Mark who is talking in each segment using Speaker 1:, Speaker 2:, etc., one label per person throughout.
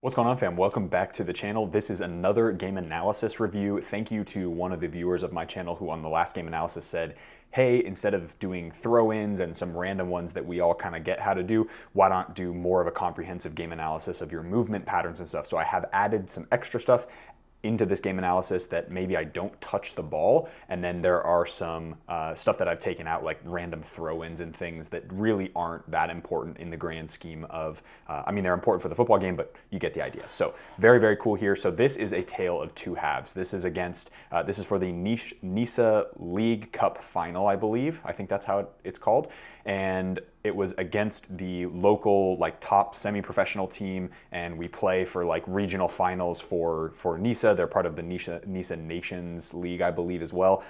Speaker 1: What's going on, fam? Welcome back to the channel. This is another game analysis review. Thank you to one of the viewers of my channel who on the last game analysis said, hey, instead of doing throw-ins and some random ones that we all kind of get how to do, why not do more of a comprehensive game analysis of your movement patterns and stuff? So I have added some extra stuff into this game analysis that maybe I don't touch the ball, and then there are some stuff that I've taken out, like random throw-ins and things that really aren't that important in the grand scheme of, I mean, they're important for the football game, but you get the idea. So very, very cool here. So this is a tale of two halves. This is against, this is for the NISA League Cup final, I believe. I think that's how it's called. And it was against the local, like, top semi-professional team, and we play for like regional finals for NISA. They're part of the NISA Nations League, I believe, as well.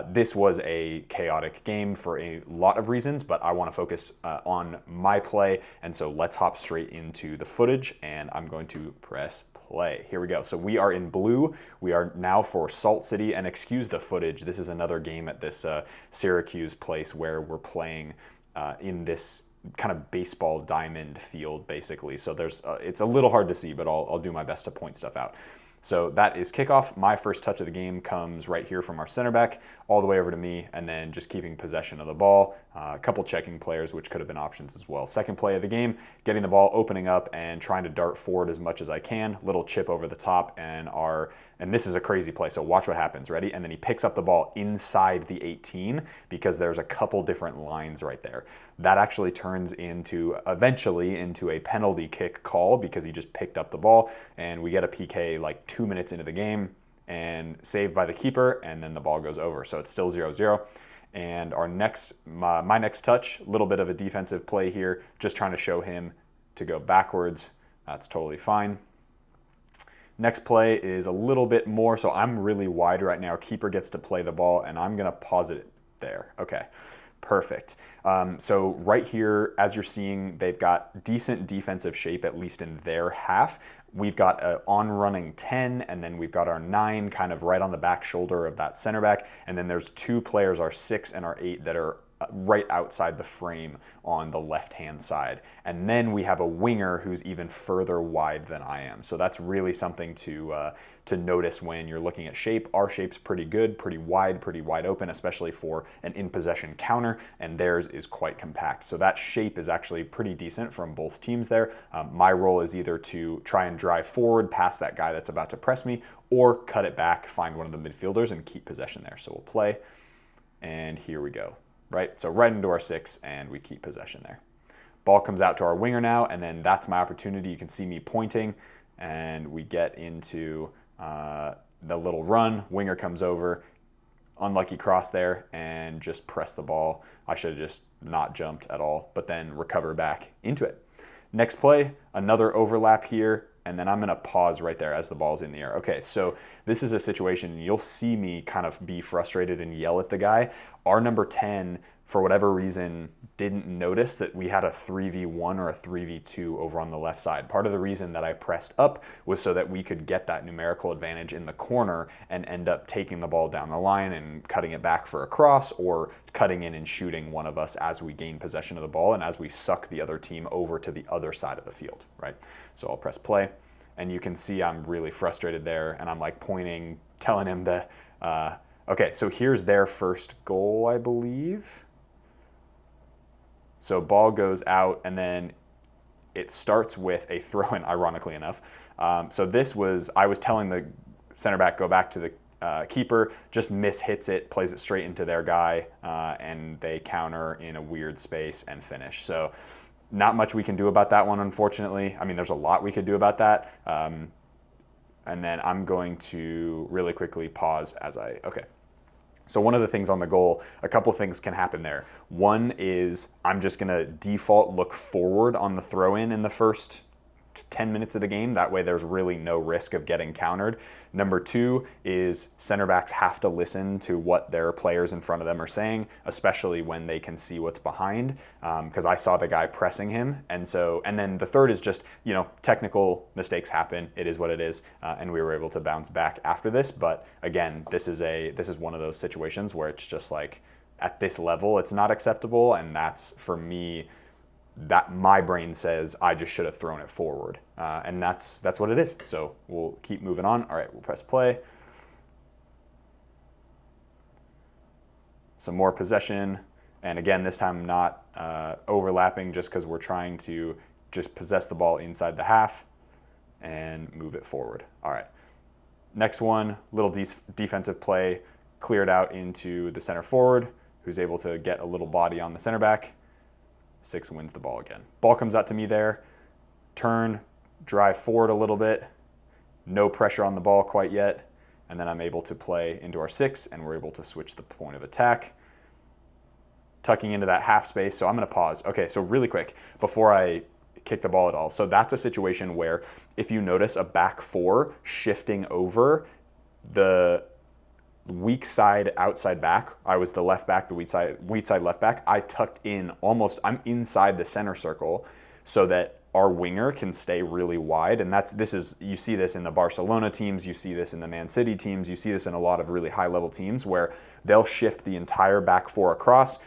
Speaker 1: This was a chaotic game for a lot of reasons, but I want to focus on my play, and so let's hop straight into the footage, and I'm going to press play. Here we go. So we are in blue. We are now for Salt City, and excuse the footage. This is another game at this Syracuse place where we're playing in this kind of baseball diamond field, basically. So there's it's a little hard to see, but I'll do my best to point stuff out. So that is kickoff. My first touch of the game comes right here from our center back all the way over to me, and then just keeping possession of the ball. A couple checking players, which could have been options as well. Second play of the game, getting the ball, opening up, and trying to dart forward as much as I can. Little chip over the top, and this is a crazy play, so watch what happens. Ready? And then he picks up the ball inside the 18 because there's a couple different lines right there. That actually turns into, eventually, into a penalty kick call because he just picked up the ball, and we get a PK like 2 minutes into the game and saved by the keeper, and then the ball goes over. So it's still 0-0. And our my next touch, a little bit of a defensive play here, just trying to show him to go backwards. That's totally fine. Next play is a little bit more, so I'm really wide right now. Keeper gets to play the ball, and I'm gonna pause it there. Okay, perfect. So right here, as you're seeing, they've got decent defensive shape, at least in their half. We've got an on-running 10, and then we've got our 9 kind of right on the back shoulder of that center back, and then there's 2 players, our 6 and our 8, that are right outside the frame on the left-hand side. And then we have a winger who's even further wide than I am. So that's really something to notice when you're looking at shape. Our shape's pretty good, pretty wide open, especially for an in-possession counter, and theirs is quite compact. So that shape is actually pretty decent from both teams there. My role is either to try and drive forward past that guy that's about to press me, or cut it back, find one of the midfielders, and keep possession there. So we'll play, and here we go. Right, so right into our 6, and we keep possession there. Ball comes out to our winger now, and then that's my opportunity. You can see me pointing, and we get into the little run. Winger comes over, unlucky cross there, and just press the ball. I should have just not jumped at all, but then recover back into it. Next play, another overlap here, and then I'm gonna pause right there as the ball's in the air. Okay, so this is a situation, you'll see me kind of be frustrated and yell at the guy. Our number 10, for whatever reason, didn't notice that we had a 3v1 or a 3v2 over on the left side. Part of the reason that I pressed up was so that we could get that numerical advantage in the corner and end up taking the ball down the line and cutting it back for a cross, or cutting in and shooting one of us as we gain possession of the ball and as we suck the other team over to the other side of the field, right? So I'll press play, and you can see I'm really frustrated there, and I'm like pointing, telling him that, okay, so here's their first goal, I believe. So ball goes out, and then it starts with a throw-in, ironically enough. So this was, I was telling the center back, go back to the keeper, just hits it, plays it straight into their guy, and they counter in a weird space and finish. So not much we can do about that one, unfortunately. I mean, there's a lot we could do about that. And then I'm going to really quickly pause as okay. So one of the things on the goal, a couple things can happen there. One is I'm just gonna default look forward on the throw-in in the first 10 minutes of the game. That way there's really no risk of getting countered. Number 2 is center backs have to listen to what their players in front of them are saying, especially when they can see what's behind, because I saw the guy pressing him. And then the third is just, you know, technical mistakes happen. It is what it is. And we were able to bounce back after this. But again, this is one of those situations where it's just like, at this level, it's not acceptable. And that's, for me, that my brain says I just should have thrown it forward. And that's what it is. So we'll keep moving on. All right, we'll press play. Some more possession. And again, this time not overlapping just because we're trying to just possess the ball inside the half and move it forward. All right. Next one, little defensive play, cleared out into the center forward, who's able to get a little body on the center back. 6 wins the ball again. Ball comes out to me there. Turn, drive forward a little bit. No pressure on the ball quite yet. And then I'm able to play into our 6, and we're able to switch the point of attack. Tucking into that half space. So I'm going to pause. Okay, so really quick, before I kick the ball at all. So that's a situation where if you notice a back 4 shifting over, the weak side outside back, I was the left back, the weak side left back, I tucked in almost, I'm inside the center circle so that our winger can stay really wide. And you see this in the Barcelona teams, you see this in the Man City teams, you see this in a lot of really high level teams where they'll shift the entire back 4 across.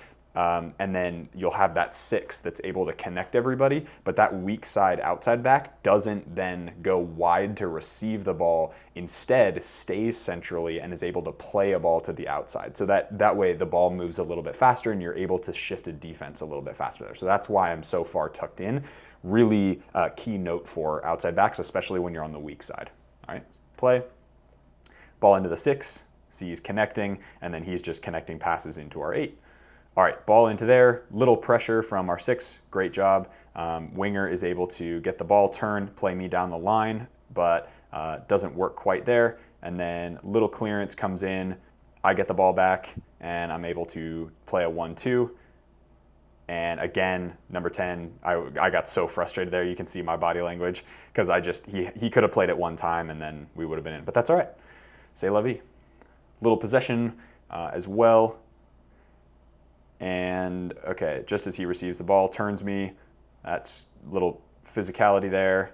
Speaker 1: And then you'll have that 6 that's able to connect everybody, but that weak side outside back doesn't then go wide to receive the ball, instead stays centrally and is able to play a ball to the outside. So that way the ball moves a little bit faster and you're able to shift a defense a little bit faster there. So that's why I'm so far tucked in. Really key note for outside backs, especially when you're on the weak side. All right, play. Ball into the 6, see he's connecting, and then he's just connecting passes into our 8. All right, ball into there, little pressure from our 6, great job. Winger is able to get the ball, turn, play me down the line, but doesn't work quite there. And then little clearance comes in, I get the ball back, and I'm able to play a 1-2. And again, number 10, I got so frustrated there. You can see my body language because he could have played it one time and then we would have been in, but that's all right. C'est la vie. Little possession as well. And okay, just as he receives the ball, turns me, that's little physicality there.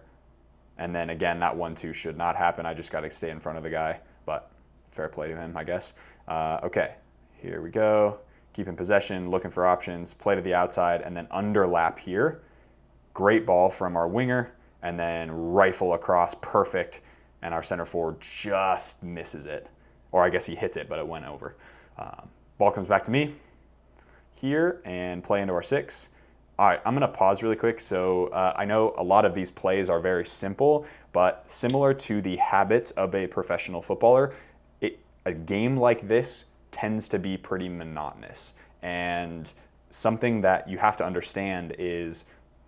Speaker 1: And then again, that 1-2 should not happen. I just got to stay in front of the guy, but fair play to him, I guess. Okay, here we go. Keeping possession, looking for options, play to the outside, and then underlap here. Great ball from our winger, and then rifle across, perfect. And our center forward just misses it. Or I guess he hits it, but it went over. Ball comes back to me here and play into our 6. All right, I'm going to pause really quick. So I know a lot of these plays are very simple, but similar to the habits of a professional footballer, a game like this tends to be pretty monotonous. And something that you have to understand is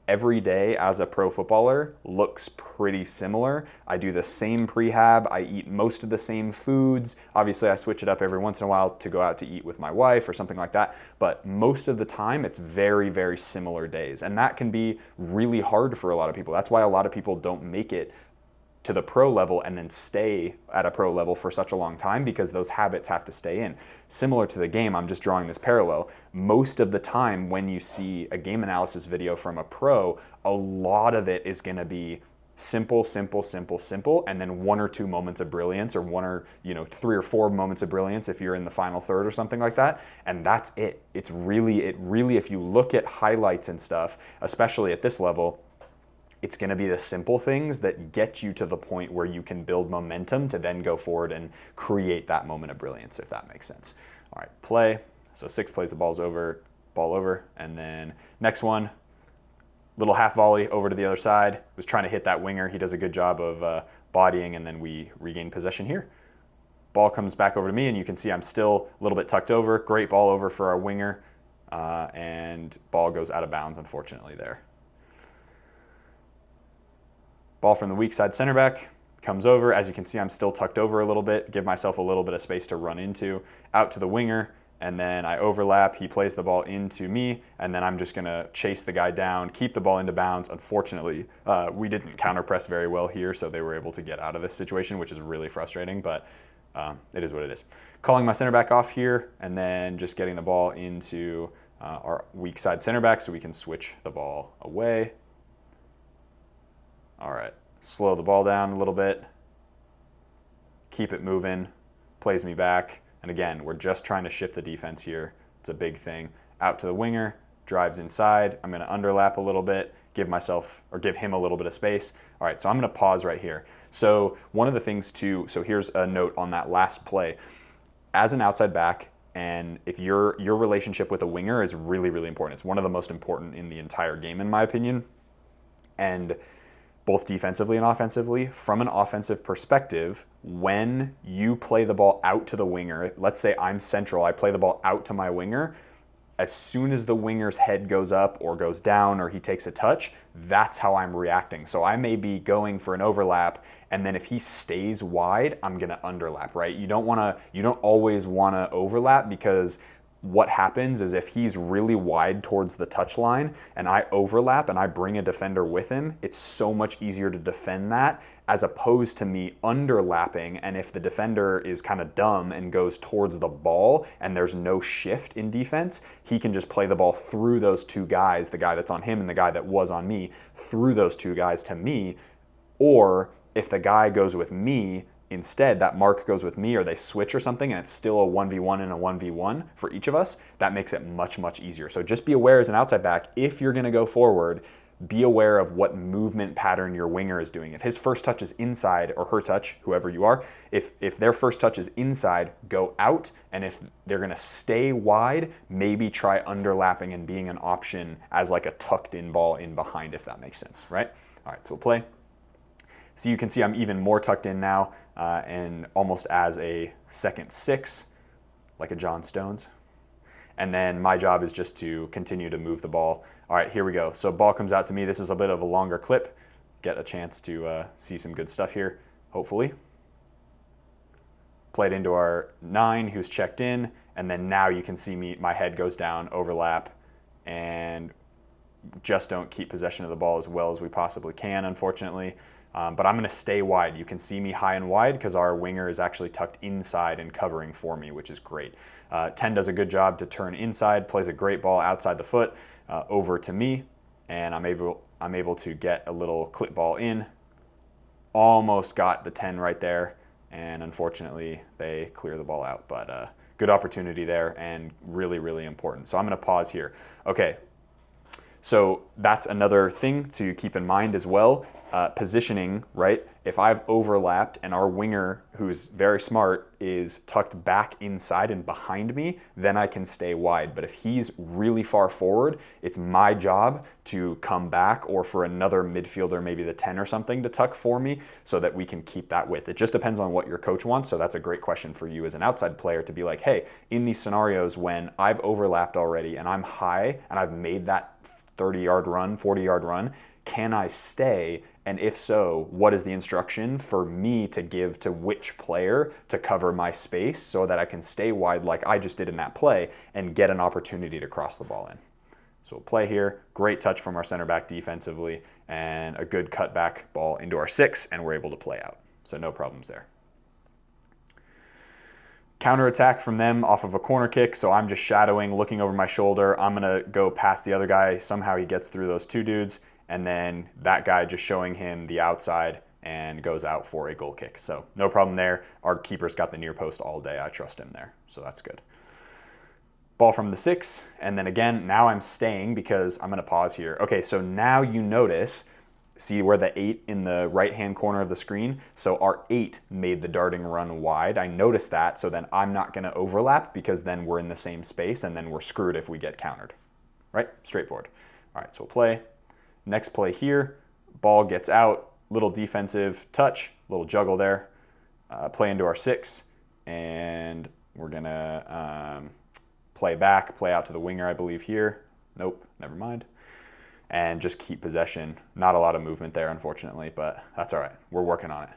Speaker 1: every day as a pro footballer looks pretty similar. I do the same prehab, I eat most of the same foods. Obviously I switch it up every once in a while to go out to eat with my wife or something like that, but most of the time it's very, very similar days. And that can be really hard for a lot of people. That's why a lot of people don't make it to the pro level and then stay at a pro level for such a long time because those habits have to stay in. Similar to the game, I'm just drawing this parallel. Most of the time when you see a game analysis video from a pro, a lot of it is going to be simple, simple, simple, simple, and then 1 or 2 moments of brilliance, or 3 or 4 moments of brilliance if you're in the final third or something like that. And that's it. It really, if you look at highlights and stuff, especially at this level, it's going to be the simple things that get you to the point where you can build momentum to then go forward and create that moment of brilliance, if that makes sense. All right, play. So 6 plays the ball over, and then next one, little half volley over to the other side. Was trying to hit that winger. He does a good job of bodying, and then we regain possession here. Ball comes back over to me, and you can see I'm still a little bit tucked over. Great ball over for our winger, and ball goes out of bounds, unfortunately, there. Ball from the weak side center back, comes over. As you can see, I'm still tucked over a little bit, give myself a little bit of space to run into, out to the winger, and then I overlap. He plays the ball into me, and then I'm just going to chase the guy down, keep the ball into bounds. Unfortunately, we didn't counter press very well here, so they were able to get out of this situation, which is really frustrating, but it is what it is. Calling my center back off here, and then just getting the ball into our weak side center back so we can switch the ball away. All right, slow the ball down a little bit, keep it moving, plays me back. And again, we're just trying to shift the defense here. It's a big thing. Out to the winger, drives inside. I'm gonna underlap a little bit, give him a little bit of space. All right, so I'm gonna pause right here. So one of the things so here's a note on that last play. As an outside back, and if your relationship with a winger is really, really important. It's one of the most important in the entire game, in my opinion. And both defensively and offensively, from an offensive perspective, when you play the ball out to the winger, let's say I'm central, I play the ball out to my winger, as soon as the winger's head goes up or goes down or he takes a touch, that's how I'm reacting. So I may be going for an overlap, and then if he stays wide, I'm gonna underlap, right? You don't always wanna overlap, because what happens is if he's really wide towards the touch line and I overlap and I bring a defender with him, it's so much easier to defend that as opposed to me underlapping. And if the defender is kind of dumb and goes towards the ball and there's no shift in defense, he can just play the ball through those two guys, the guy that's on him and the guy that was on me, through those two guys to me. Or if the guy goes with me, instead that mark goes with me, or they switch or something, and it's still a 1v1 and a 1v1 for each of us, that makes it much, much easier. So just be aware as an outside back, if you're gonna go forward, be aware of what movement pattern your winger is doing. If his first touch is inside, or her touch, whoever you are, if their first touch is inside, go out, and if they're gonna stay wide, maybe try underlapping and being an option as like a tucked in ball in behind, if that makes sense, right? All right, so we'll play. So you can see I'm even more tucked in now, and almost as a second 6, like a John Stones. And then my job is just to continue to move the ball. All right, here we go. So ball comes out to me. This is a bit of a longer clip. Get a chance to see some good stuff here, hopefully. Played into our 9, who's checked in, and then now you can see my head goes down, overlap, and just don't keep possession of the ball as well as we possibly can, unfortunately. But I'm gonna stay wide. You can see me high and wide because our winger is actually tucked inside and covering for me, which is great. 10 does a good job to turn inside, plays a great ball outside the foot over to me, and I'm able to get a little clip ball in. Almost got the 10 right there, and unfortunately they clear the ball out. But good opportunity there, and really, really important. So I'm gonna pause here. Okay, so that's another thing to keep in mind as well. Positioning, right? If I've overlapped and our winger, who's very smart, is tucked back inside and behind me, then I can stay wide. But if he's really far forward, it's my job to come back, or for another midfielder, maybe the 10 or something, to tuck for me so that we can keep that width. It just depends on what your coach wants. So that's a great question for you as an outside player to be like, hey, in these scenarios when I've overlapped already and I'm high and I've made that 30-yard run, 40-yard run, can I stay? And if so, what is the instruction for me to give to which player to cover my space so that I can stay wide like I just did in that play and get an opportunity to cross the ball in? So we'll play here. Great touch from our center back defensively, and a good cutback ball into our 6, and we're able to play out. So no problems there. Counterattack from them off of a corner kick. So I'm just shadowing, looking over my shoulder. I'm gonna go past the other guy. Somehow he gets through those 2 dudes. And then that guy just showing him the outside and goes out for a goal kick. So no problem there. Our keeper's got the near post all day. I trust him there. So that's good. Ball from the 6. And then again, now I'm staying because I'm going to pause here. Okay, so now you notice, see where the 8 in the right-hand corner of the screen? So our 8 made the darting run wide. I noticed that, so then I'm not going to overlap because then we're in the same space and then we're screwed if we get countered. Right? Straightforward. All right, so we'll play. Next play here, ball gets out, little defensive touch, little juggle there, play into our 6, and we're gonna play back, play out to the winger, I believe here. Nope, never mind. And just keep possession. Not a lot of movement there, unfortunately, but that's all right. We're working on it.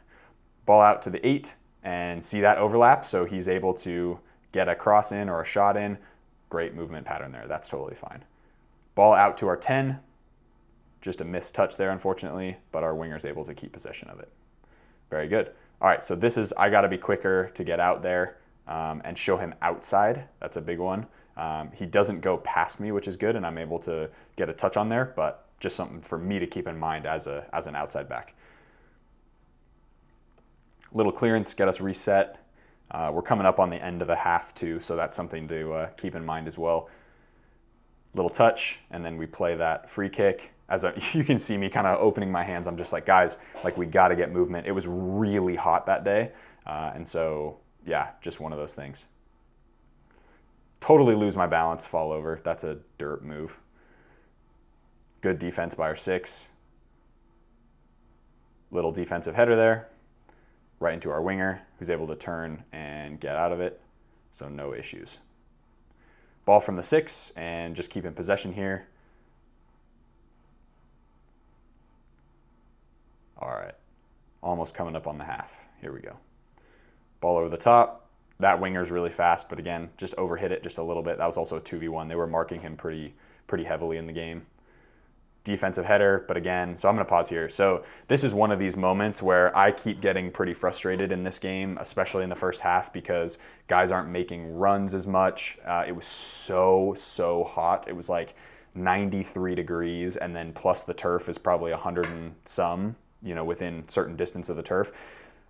Speaker 1: Ball out to the 8, and see that overlap, so he's able to get a cross in or a shot in. Great movement pattern there, that's totally fine. Ball out to our 10. Just a missed touch there, unfortunately, but our winger's able to keep possession of it. Very good. All right, so this is, I gotta be quicker to get out there and show him outside. That's a big one. He doesn't go past me, which is good, and I'm able to get a touch on there, but just something for me to keep in mind as an outside back. Little clearance, get us reset. We're coming up on the end of the half too, so that's something to keep in mind as well. little touch, and then we play that free kick. You can see me kind of opening my hands. I'm just like, guys, like we got to get movement. It was really hot that day. And so, yeah, just one of those things. Totally lose my balance, fall over. That's a dirt move. Good defense by our 6. Little defensive header there, right into our winger, who's able to turn and get out of it. So no issues. Ball from the 6, and just keep in possession here. All right, almost coming up on the half. Here we go. Ball over the top. That winger's really fast, but again, just overhit it just a little bit. That was also a 2v1. They were marking him pretty heavily in the game. Defensive header, but again, so I'm going to pause here. So this is one of these moments where I keep getting pretty frustrated in this game, especially in the first half, because guys aren't making runs as much. It was so hot. It was like 93 degrees, and then plus the turf is probably 100 and some, within certain distance of the turf.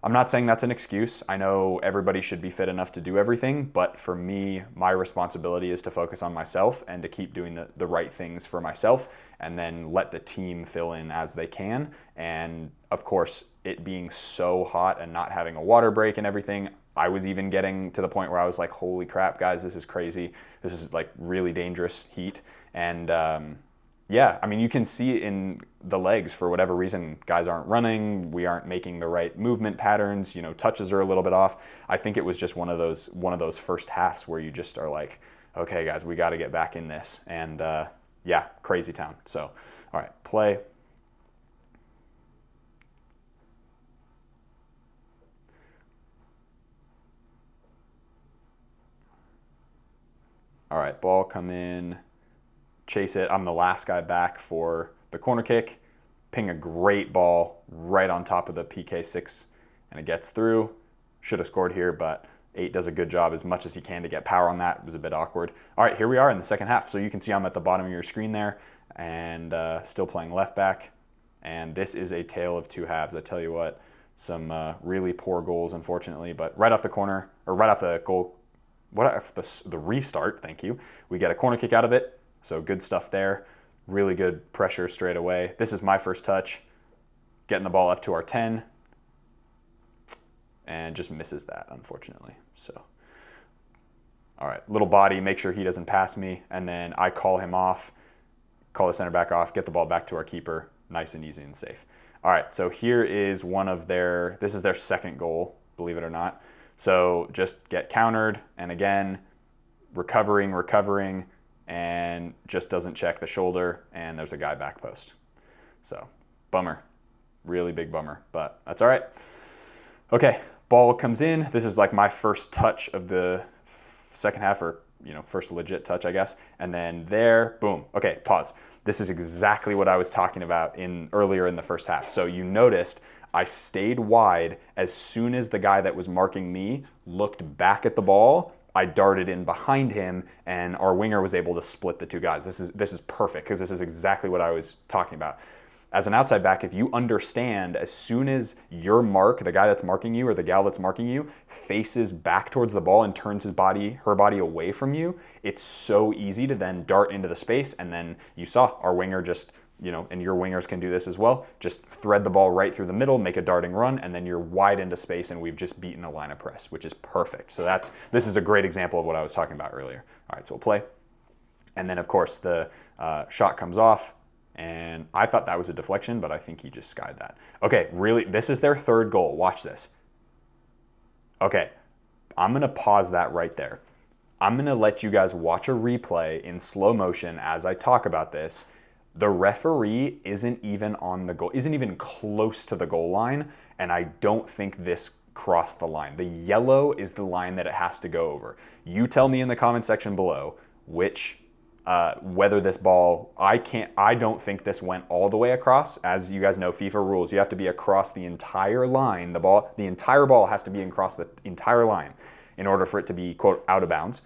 Speaker 1: I'm not saying that's an excuse. I know everybody should be fit enough to do everything, but for me, my responsibility is to focus on myself and to keep doing the right things for myself, and then let the team fill in as they can. And of course, it being so hot and not having a water break and everything, I was even getting to the point where I was like, holy crap, guys, this is crazy. This is like really dangerous heat. And yeah, I mean, you can see in the legs, for whatever reason, guys aren't running. We aren't making the right movement patterns. Touches are a little bit off. I think it was just one of those first halves where you just are like, okay, guys, we got to get back in this. And yeah, crazy town. So, all right, play. All right, ball come in. Chase it. I'm the last guy back for the corner kick. Ping a great ball right on top of the PK6, and it gets through. Should have scored here, but 8 does a good job as much as he can to get power on that. It was a bit awkward. All right, here we are in the second half. So you can see I'm at the bottom of your screen there, and still playing left back. And this is a tale of two halves. I tell you what, some really poor goals, unfortunately. But right off the corner, or right off the goal, the restart, thank you, we get a corner kick out of it. So good stuff there. Really good pressure straight away. This is my first touch. Getting the ball up to our 10. And just misses that, unfortunately. So, all right, little body, make sure he doesn't pass me. And then I call him off, call the center back off, get the ball back to our keeper. Nice and easy and safe. All right, so here is this is their second goal, believe it or not. So just get countered, and again, recovering, and just doesn't check the shoulder, and there's a guy back post. So, bummer. Really big bummer, but that's all right. Okay, ball comes in. This is like my first touch of the second half, or first legit touch, I guess. And then there, boom. Okay, pause. This is exactly what I was talking about earlier in the first half. So you noticed I stayed wide. As soon as the guy that was marking me looked back at the ball, I darted in behind him, and our winger was able to split the two guys. This is perfect, because this is exactly what I was talking about. As an outside back, if you understand, as soon as your mark, the guy that's marking you or the gal that's marking you, faces back towards the ball and turns her body away from you, it's so easy to then dart into the space. And then you saw our winger just, and your wingers can do this as well, just thread the ball right through the middle, make a darting run, and then you're wide into space, and we've just beaten a line of press, which is perfect. So this is a great example of what I was talking about earlier. All right, so we'll play. And then, of course, the shot comes off, and I thought that was a deflection, but I think he just skied that. Okay, really, this is their third goal. Watch this. Okay, I'm going to pause that right there. I'm going to let you guys watch a replay in slow motion as I talk about this. The referee isn't even close to the goal line, and I don't think this crossed the line. The yellow is the line that it has to go over. You tell me in the comment section below whether this ball, I don't think this went all the way across. As you guys know, FIFA rules, you have to be across the entire line. The entire ball has to be across the entire line in order for it to be, quote, out of bounds.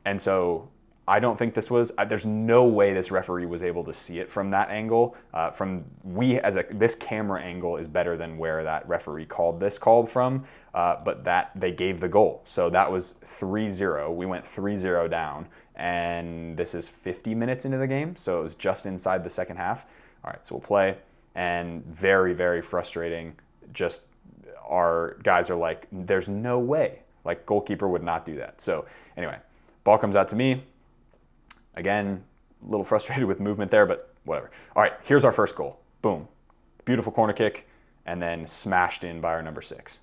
Speaker 1: And so I don't think this was, there's no way this referee was able to see it from that angle. This camera angle is better than where that referee called this call from, but that they gave the goal. So that was 3-0. We went 3-0 down, and this is 50 minutes into the game, so it was just inside the second half. All right, so we'll play, and very, very frustrating. Just our guys are like, there's no way. Like, goalkeeper would not do that. So anyway, ball comes out to me. Again, a little frustrated with movement there, but whatever. All right, here's our first goal. Boom. Beautiful corner kick, and then smashed in by our number 6.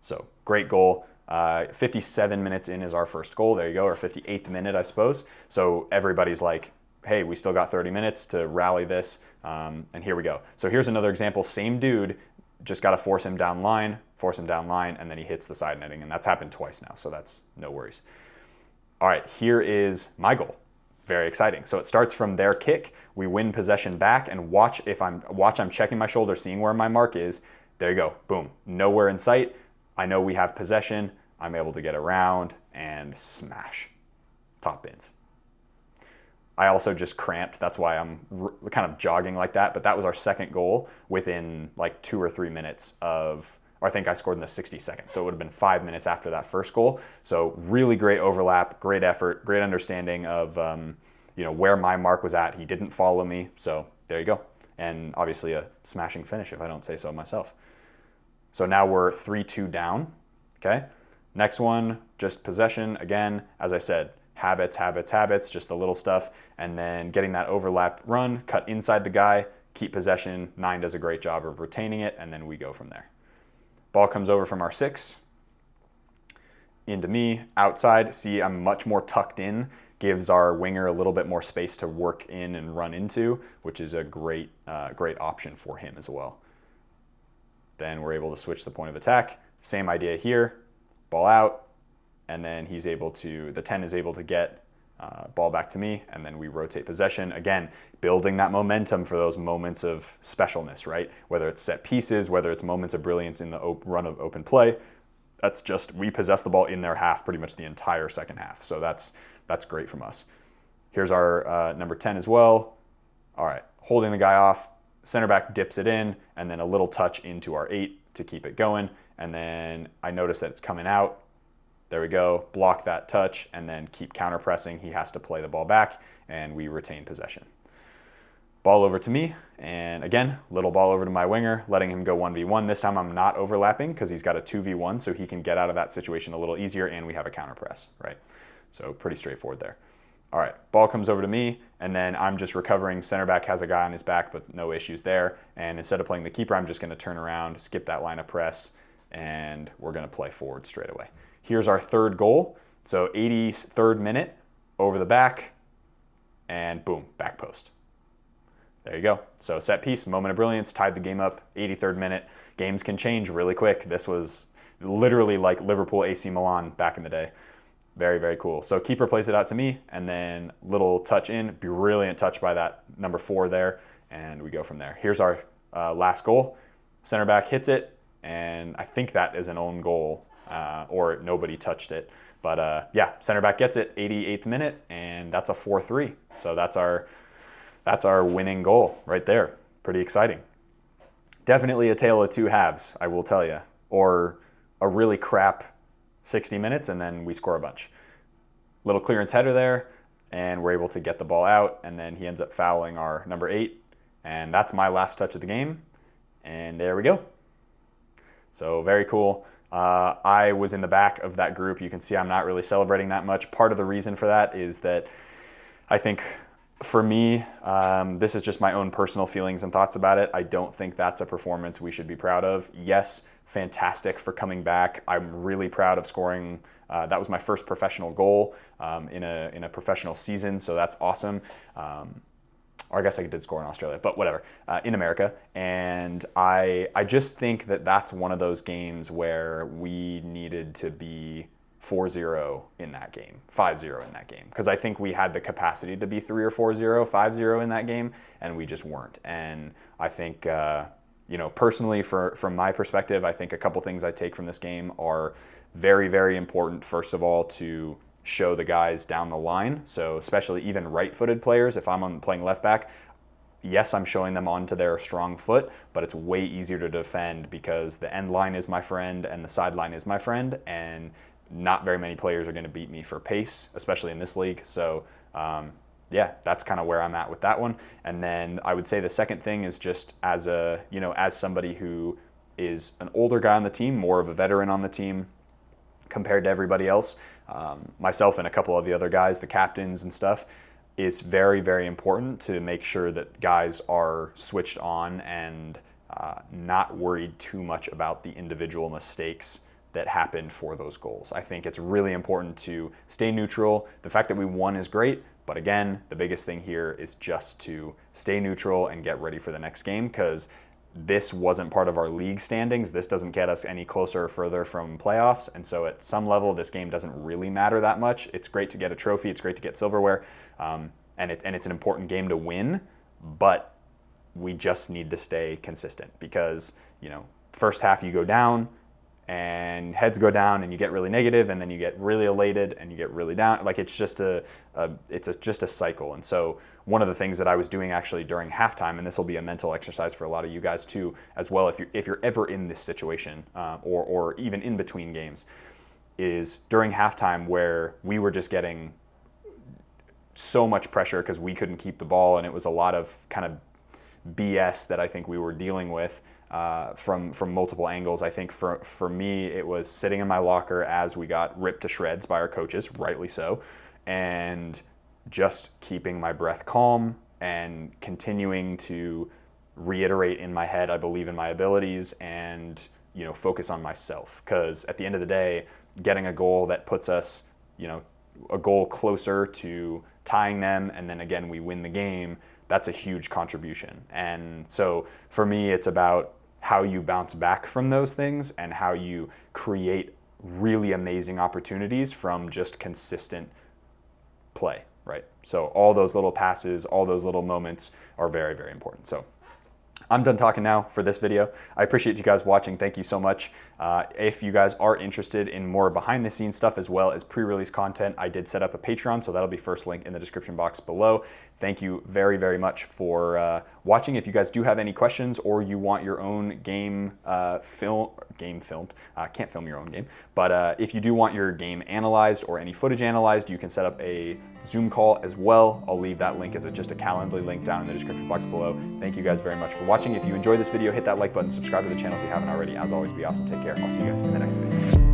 Speaker 1: So great goal. 57 minutes in is our first goal. There you go, or 58th minute, I suppose. So everybody's like, hey, we still got 30 minutes to rally this, and here we go. So here's another example. Same dude, just got to force him down line, and then he hits the side netting, and that's happened twice now, so that's no worries. All right, here is my goal. Very exciting. So it starts from their kick. We win possession back, and watch I'm checking my shoulder, seeing where my mark is. There you go. Boom. Nowhere in sight. I know we have possession. I'm able to get around and smash. Top bins. I also just cramped. That's why I'm kind of jogging like that. But that was our second goal within like 2 or 3 minutes of, or I think I scored in the 62nd. So it would have been 5 minutes after that first goal. So really great overlap, great effort, great understanding of where my mark was at. He didn't follow me. So there you go. And obviously a smashing finish if I don't say so myself. So now we're 3-2 down. Okay. Next one, just possession. Again, as I said, habits, just the little stuff, and then getting that overlap run, cut inside the guy, keep possession. 9 does a great job of retaining it, and then we go from there. Ball comes over from our 6, into me, outside. See, I'm much more tucked in, gives our winger a little bit more space to work in and run into, which is a great option for him as well. Then we're able to switch the point of attack. Same idea here, ball out, and then the 10 is able to get ball back to me, and then we rotate possession. Again, building that momentum for those moments of specialness, right? Whether it's set pieces, whether it's moments of brilliance in the run of open play, that's just, we possess the ball in their half pretty much the entire second half. So that's great from us. Here's our number 10 as well. All right, holding the guy off, center back dips it in, and then a little touch into our 8 to keep it going. And then I notice that it's coming out. There we go, block that touch, and then keep counter pressing. He has to play the ball back, and we retain possession. Ball over to me, and again, little ball over to my winger, letting him go 1v1. This time I'm not overlapping because he's got a 2v1, so he can get out of that situation a little easier, and we have a counter press, right? So pretty straightforward there. All right, ball comes over to me, and then I'm just recovering. Center back has a guy on his back, but no issues there. And instead of playing the keeper, I'm just gonna turn around, skip that line of press, and we're gonna play forward straight away. Here's our third goal. So 83rd minute, over the back, and boom, back post. There you go. So set piece, moment of brilliance, tied the game up, 83rd minute. Games can change really quick. This was literally like Liverpool AC Milan back in the day. Very, very cool. So keeper plays it out to me, and then little touch in, brilliant touch by that number 4 there, and we go from there. Here's our last goal. Center back hits it, and I think that is an own goal. Or nobody touched it. But yeah, center back gets it, 88th minute, and that's a 4-3. So that's our winning goal right there. Pretty exciting. Definitely a tale of two halves, I will tell you. Or a really crap 60 minutes, and then we score a bunch. Little clearance header there, and we're able to get the ball out, and then he ends up fouling our number 8, and that's my last touch of the game. And there we go. So very cool. I was in the back of that group. You can see I'm not really celebrating that much. Part of the reason for that is that I think for me, this is just my own personal feelings and thoughts about it. I don't think that's a performance we should be proud of. Yes, fantastic for coming back. I'm really proud of scoring. That was my first professional goal in a professional season, so that's awesome. Or I guess I did score in Australia, but whatever, in America. And I just think that that's one of those games where we needed to be 4-0 in that game, 5-0 in that game. Because I think we had the capacity to be 3 or 4-0, 5-0 in that game, and we just weren't. And I think, personally, from my perspective, I think a couple things I take from this game are very, very important. First of all, to show the guys down the line. So especially even right-footed players, if I'm playing left back, yes, I'm showing them onto their strong foot, but it's way easier to defend because the end line is my friend and the sideline is my friend, and not very many players are going to beat me for pace, especially in this league. So yeah, that's kind of where I'm at with that one. And then I would say the second thing is just as a, as somebody who is an older guy on the team, more of a veteran on the team compared to everybody else, myself and a couple of the other guys, the captains and stuff, it's very, very important to make sure that guys are switched on and not worried too much about the individual mistakes that happened for those goals. I think it's really important to stay neutral. The fact that we won is great, but again, the biggest thing here is just to stay neutral and get ready for the next game, because this wasn't part of our league standings. This doesn't get us any closer or further from playoffs, and so at some level, this game doesn't really matter that much. It's great to get a trophy. It's great to get silverware, and it's an important game to win, but we just need to stay consistent because, first half you go down, and heads go down and you get really negative, and then you get really elated and you get really down. Like it's just just a cycle. And so one of the things that I was doing actually during halftime, and this will be a mental exercise for a lot of you guys too, as well, if you're ever in this situation or even in between games, is during halftime where we were just getting so much pressure because we couldn't keep the ball, and it was a lot of kind of BS that I think we were dealing with from multiple angles. I think for me, it was sitting in my locker as we got ripped to shreds by our coaches, rightly so, and just keeping my breath calm and continuing to reiterate in my head, I believe in my abilities, and focus on myself. Because at the end of the day, getting a goal that puts us, a goal closer to tying them, and then again we win the game, that's a huge contribution. And so for me, it's about how you bounce back from those things and how you create really amazing opportunities from just consistent play, right? So all those little passes, all those little moments are very, very important. So I'm done talking now for this video. I appreciate you guys watching. Thank you so much. If you guys are interested in more behind the scenes stuff as well as pre-release content, I did set up a Patreon, so that'll be first link in the description box below. Thank you very, very much for watching. If you guys do have any questions or you want your own game filmed, can't film your own game, but if you do want your game analyzed or any footage analyzed, you can set up a Zoom call as well. I'll leave that link as just a Calendly link down in the description box below. Thank you guys very much for watching. If you enjoyed this video, hit that like button, subscribe to the channel if you haven't already. As always, be awesome, take care. I'll see you guys in the next video.